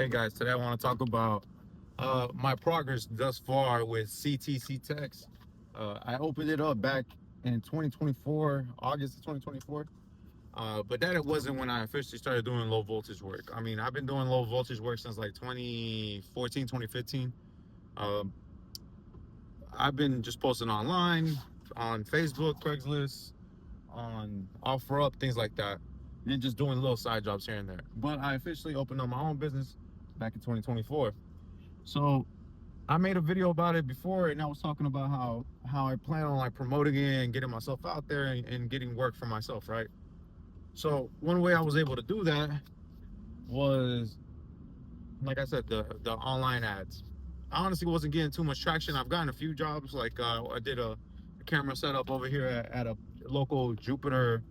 Hey guys, today I want to talk about my progress thus far with CTC TECHS. I opened it up back in 2024, August of 2024. But that it wasn't when I officially started doing low voltage work. I mean, I've been doing low voltage work since like 2014, 2015. Um, I've been just posting online, on Facebook, Craigslist, on OfferUp, things like that, and just doing little side jobs here and there. But I officially opened up my own business back in 2024. So I made a video about it before, and I was talking about how I plan on like promoting it and getting myself out there and getting work for myself, right? So one way I was able to do that was, like I said, the online ads. I honestly wasn't getting too much traction. I've gotten a few jobs, like I did a camera setup over here at a local Jupiter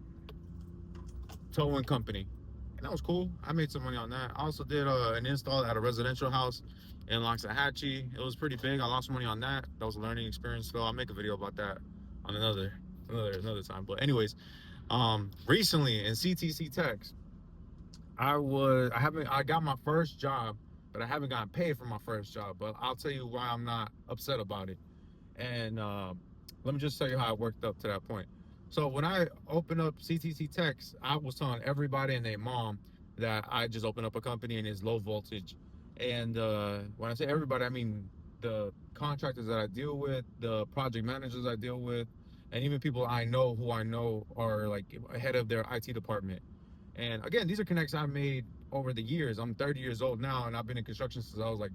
towing company, and that was cool. I made some money on that. I also did an install at a residential house in Loxahatchee. It was pretty big. I lost money on that. That was a learning experience. So I'll make a video about that on another time. But anyways, recently in CTC Techs, I got my first job, but I haven't gotten paid for my first job. But I'll tell you why I'm not upset about it. And let me just tell you how I worked up to that point. So when I opened up CTC Techs, I was telling everybody and their mom that I just opened up a company and it's low voltage. And when I say everybody, I mean the contractors that I deal with, the project managers I deal with, and even people I know who I know are like ahead of their IT department. And again, these are connects I made over the years. I'm 30 years old now, and I've been in construction since I was like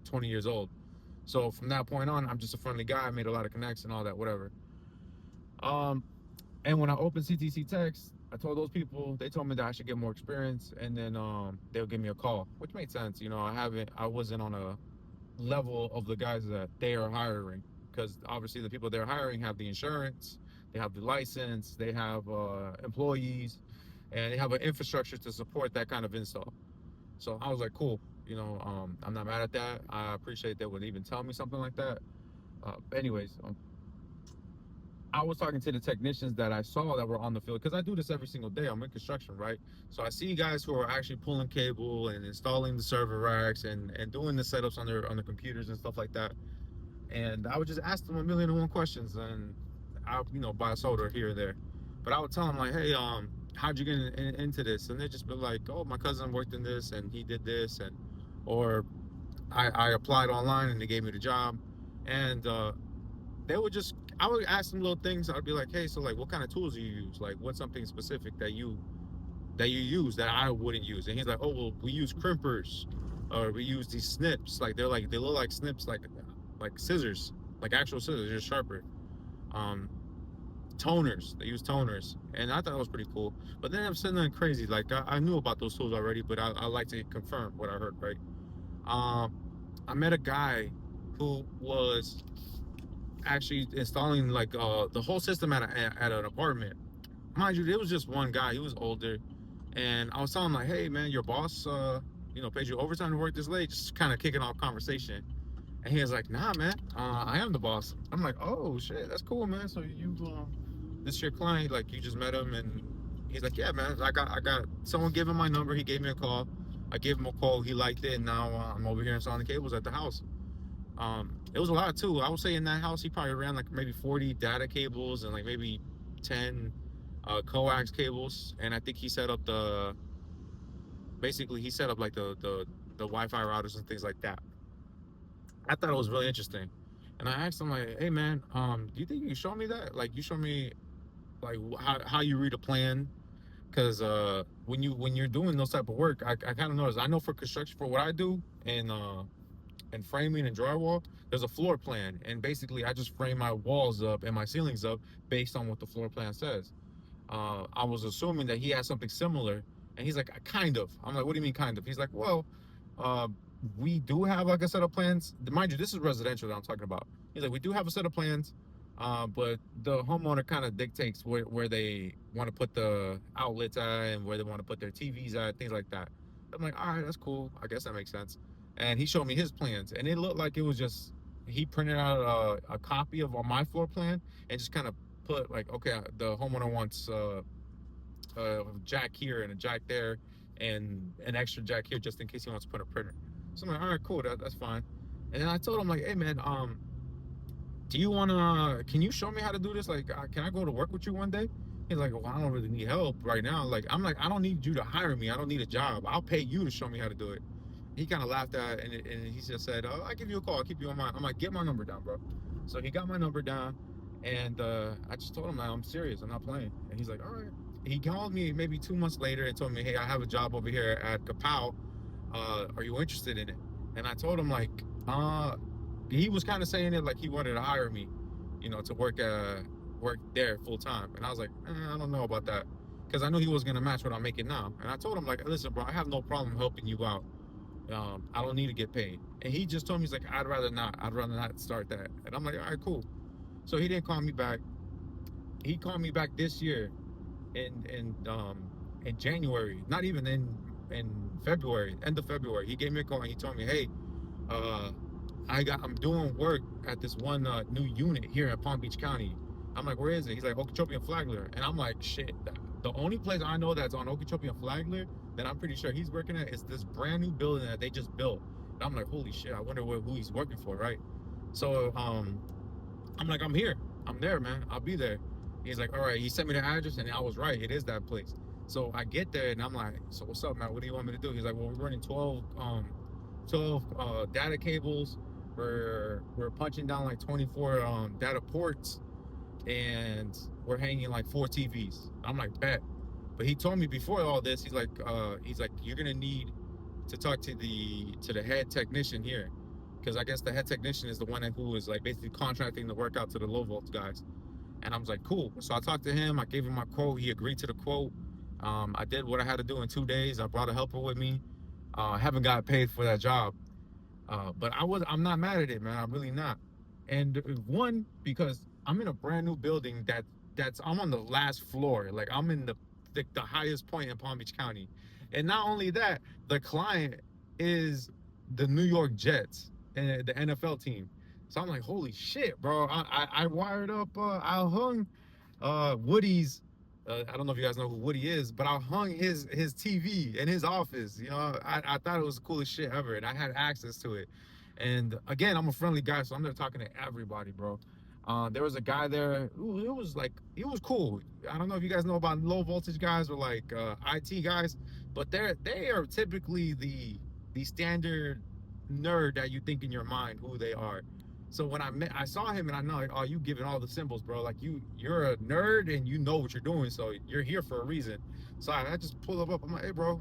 20 years old. So from that point on, I'm just a friendly guy. I made a lot of connects and all that, whatever. Um, and when I opened CTC Techs, I told those people, they told me that I should get more experience, and then they'll give me a call, which made sense. You know, I wasn't on a level of the guys that they are hiring, because obviously the people they're hiring have the insurance, they have the license, they have employees, and they have an infrastructure to support that kind of install. So I was like, cool. You know, I'm not mad at that. I appreciate they would even tell me something like that. Anyways, I was talking to the technicians that I saw that were on the field, because I do this every single day. I'm in construction, right? So I see guys who are actually pulling cable and installing the server racks and doing the setups on their computers and stuff like that. And I would just ask them a million and one questions, and I, buy a soda here or there. But I would tell them like, hey, how'd you get into this? And they'd just be like, oh, my cousin worked in this and he did this, and or I applied online and they gave me the job. And I would ask them little things. I'd be like, hey, so like, what kind of tools do you use? Like, what's something specific that you use that I wouldn't use? And he's like, oh, well, we use crimpers, or we use these snips. Like they look like snips, like scissors, like actual scissors, just sharper. Um, Toners. They use toners, and I thought it was pretty cool. But then I'm sitting there crazy. Like I knew about those tools already, but I like to confirm what I heard. Right. I met a guy who was actually installing like the whole system at an apartment. Mind you, there was just one guy. He was older, and I was telling him like, "Hey, man, your boss, paid you overtime to work this late." Just kind of kicking off conversation, and he was like, "Nah, man, I am the boss." I'm like, "Oh shit, that's cool, man. So this your client? Like, you just met him?" And he's like, "Yeah, man. I got someone gave him my number. He gave me a call. I gave him a call. He liked it, and now I'm over here installing the cables at the house." It was a lot too. I would say in that house he probably ran like maybe 40 data cables and like maybe 10 coax cables, and I think he set up he set up like the Wi-Fi routers and things like that. I thought it was really interesting, and I asked him like, "Hey man, do you think you can show me that? Like, you show me like how you read a plan?" Because when you're doing those type of work, I kind of noticed. I know for construction, for what I do, and framing and drywall, there's a floor plan, and basically I just frame my walls up and my ceilings up based on what the floor plan says. I was assuming that he had something similar, and he's like, kind of. I'm like, what do you mean kind of? He's like, well, uh, we do have like a set of plans. Mind you, this is residential that I'm talking about. He's like, we do have a set of plans, but the homeowner kind of dictates where they want to put the outlets at and where they want to put their TVs at, things like that. I'm like, all right, that's cool. I guess that makes sense. And he showed me his plans, and it looked like it was just he printed out a copy of my floor plan and just kind of put like, okay, the homeowner wants a jack here and a jack there, and an extra jack here just in case he wants to put a printer. So I'm like, all right, cool, that's fine. And then I told him like, hey man, do you wanna? Can you show me how to do this? Like, can I go to work with you one day? He's like, well, I don't really need help right now. Like, I'm like, I don't need you to hire me. I don't need a job. I'll pay you to show me how to do it. He kind of laughed at it, and he just said, oh, I'll give you a call. I'll keep you on mind. I'm like, get my number down, bro. So he got my number down, and I just told him, man, I'm serious. I'm not playing. And he's like, all right. He called me maybe 2 months later and told me, hey, I have a job over here at Kapow. Are you interested in it? And I told him like, he was kind of saying it like he wanted to hire me, to work there full time. And I was like, I don't know about that, because I knew he was gonna match what I'm making now. And I told him like, listen, bro, I have no problem helping you out. I don't need to get paid. And he just told me, he's like, I'd rather not. I'd rather not start that. And I'm like, all right, cool. So he didn't call me back. He called me back this year in January, not even in February, end of February. He gave me a call and he told me, hey, uh, I'm doing work at this one new unit here in Palm Beach County. I'm like, where is it? He's like, Okeechobee and Flagler. And I'm like, shit. The only place I know that's on Okeechobee and Flagler that I'm pretty sure he's working at is this brand new building that they just built. And I'm like, holy shit, I wonder who he's working for, right? So I'm like, I'm here. I'm there, man. I'll be there. He's like, all right. He sent me the address, and I was right. It is that place. So I get there, and I'm like, so what's up, man? What do you want me to do? He's like, well, we're running 12 data cables. We're punching down like 24 data ports, and we're hanging like 4 TVs. I'm like, bet. But he told me before all this, he's like, you're gonna need to talk to the head technician here, because I guess the head technician is the one who is like basically contracting the work out to the low volts guys. And I was like, cool. So I talked to him. I gave him my quote. He agreed to the quote. I did what I had to do in 2 days. I brought a helper with me. I haven't got paid for that job. But I'm not mad at it, man. I'm really not. And one, because I'm in a brand new building I'm on the last floor. Like I'm in the highest point in Palm Beach County. And not only that, the client is the New York Jets and the NFL team. So I'm like, holy shit, bro. I wired up, I hung Woody's, I don't know if you guys know who Woody is, but I hung his TV in his office. I thought it was the coolest shit ever, and I had access to it. And again, I'm a friendly guy, so I'm there talking to everybody, bro. There was a guy there who he was cool. I don't know if you guys know about low voltage guys or like IT guys, but they are typically the standard nerd that you think in your mind who they are. So when I saw him, and I know like, oh, you giving all the symbols, bro. Like you're a nerd and you know what you're doing, so you're here for a reason. So I just pull up. I'm like, hey, bro,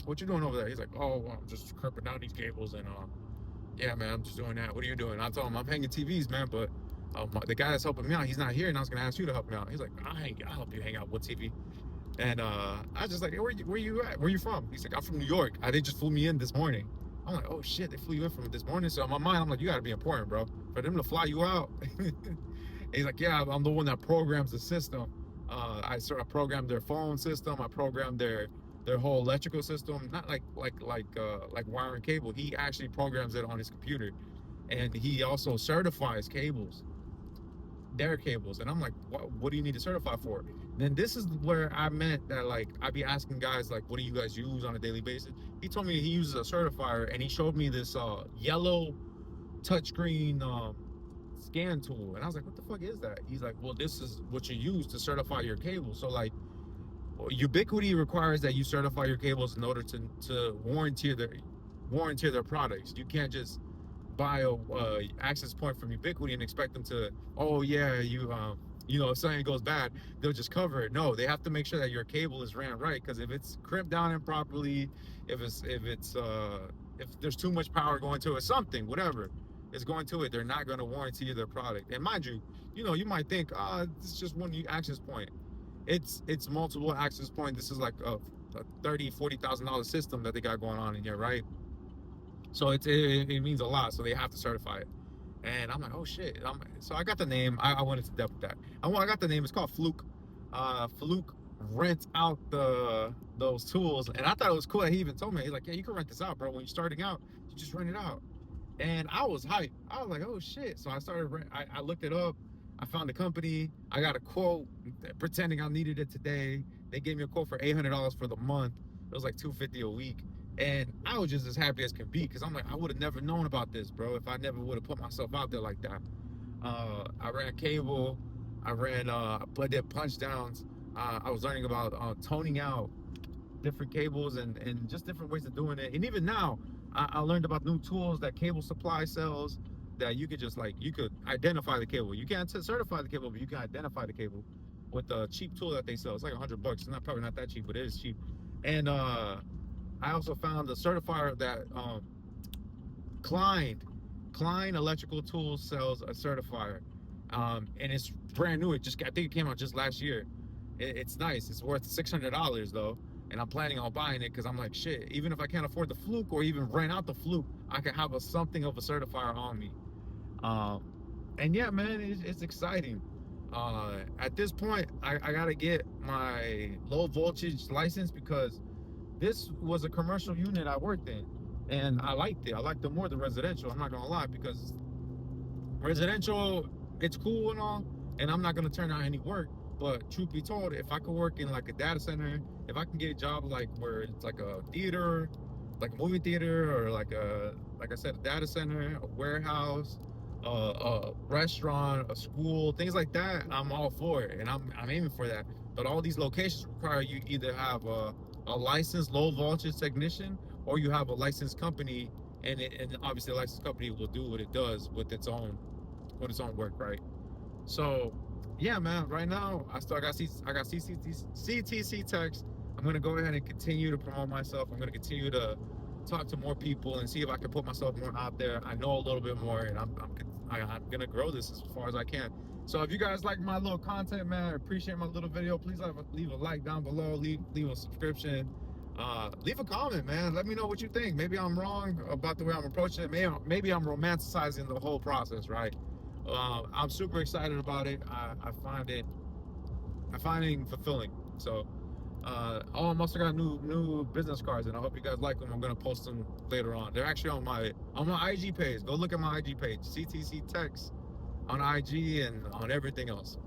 what you doing over there? He's like, oh, well, I'm just crimping down these cables, and yeah, man, I'm just doing that. What are you doing? I told him I'm hanging TVs, man, but the guy that's helping me out, he's not here, and I was gonna ask you to help me out. He's like, I'll help you hang out with TV. And I was just like, hey, where you at? Where you from? He's like, I'm from New York. They just flew me in this morning. I'm like, oh shit, they flew you in from this morning. So in my mind, I'm like, you gotta be important, bro. For them to fly you out. He's like, yeah, I'm the one that programs the system. I programmed their phone system. I programmed their whole electrical system. Not like wiring cable. He actually programs it on his computer, and he also certifies cables, their cables. And I'm like, what do you need to certify for? Then this is where I meant that like I'd be asking guys like, what do you guys use on a daily basis? He told me he uses a certifier, and he showed me this yellow touchscreen scan tool, and I was like, what the fuck is that? He's like, well, this is what you use to certify your cables. So like, Ubiquiti requires that you certify your cables in order to warranty their products. You can't just buy a access point from Ubiquiti and expect them to, oh yeah, if something goes bad, they'll just cover it. No, they have to make sure that your cable is ran right, because if it's crimped down improperly, if there's too much power going to it, something, whatever is going to it, they're not going to warranty their product. And mind you, you might think, it's just one access point. It's multiple access point. This is like a $30,000-$40,000 system that they got going on in here, right? So it means a lot. So they have to certify it. And I'm like, oh shit. So I got the name. I went into depth with that. I got the name. It's called Fluke. Fluke rents out those tools. And I thought it was cool that he even told me. He's like, yeah, you can rent this out, bro. When you're starting out, you just rent it out. And I was hyped. I was like, oh shit. So I started, I looked it up. I found the company. I got a quote pretending I needed it today. They gave me a quote for $800 for the month. It was like 250 a week. And I was just as happy as can be because I'm like, I would have never known about this, bro, if I never would have put myself out there like that. I ran cable. I did punch downs. I was learning about toning out different cables and just different ways of doing it. And even now, I learned about new tools that cable supply sells that you could just like, you could identify the cable. You can't certify the cable, but you can identify the cable with a cheap tool that they sell. It's like $100. It's not probably not that cheap, but it is cheap. And I also found a certifier that Klein Klein Electrical Tools sells a certifier, and it's brand new. I think it came out just last year. It's nice. It's worth $600 though, and I'm planning on buying it because I'm like, shit. Even if I can't afford the Fluke or even rent out the Fluke, I can have something of a certifier on me. Um, and yeah, man, it's exciting. At this point, I gotta get my low voltage license because this was a commercial unit I worked in, and I liked it. I liked it more than residential. I'm not gonna lie, because residential, it's cool and all, and I'm not gonna turn down any work. But truth be told, if I could work in like a data center, if I can get a job like where it's like a theater, like a movie theater, or like I said, a data center, a warehouse, a restaurant, a school, things like that, I'm all for it, and I'm aiming for that. But all these locations require you either have a licensed low voltage technician or you have a licensed company, and obviously a licensed company will do what it does with its own work, right? So, yeah, man. Right now, I got CTC TECHS. I'm gonna go ahead and continue to promote myself. I'm gonna continue to talk to more people and see if I can put myself more out there. I know a little bit more, and I'm gonna grow this as far as I can. So if you guys like my little content, man, I appreciate my little video. Please leave a like down below. Leave a subscription. Leave a comment, man. Let me know what you think. Maybe I'm wrong about the way I'm approaching it. Maybe I'm romanticizing the whole process, right? I'm super excited about it. I find it fulfilling. So, I'm also got new business cards, and I hope you guys like them. I'm gonna post them later on. They're actually on my IG page. Go look at my IG page, CTC TECHS, on IG and on everything else.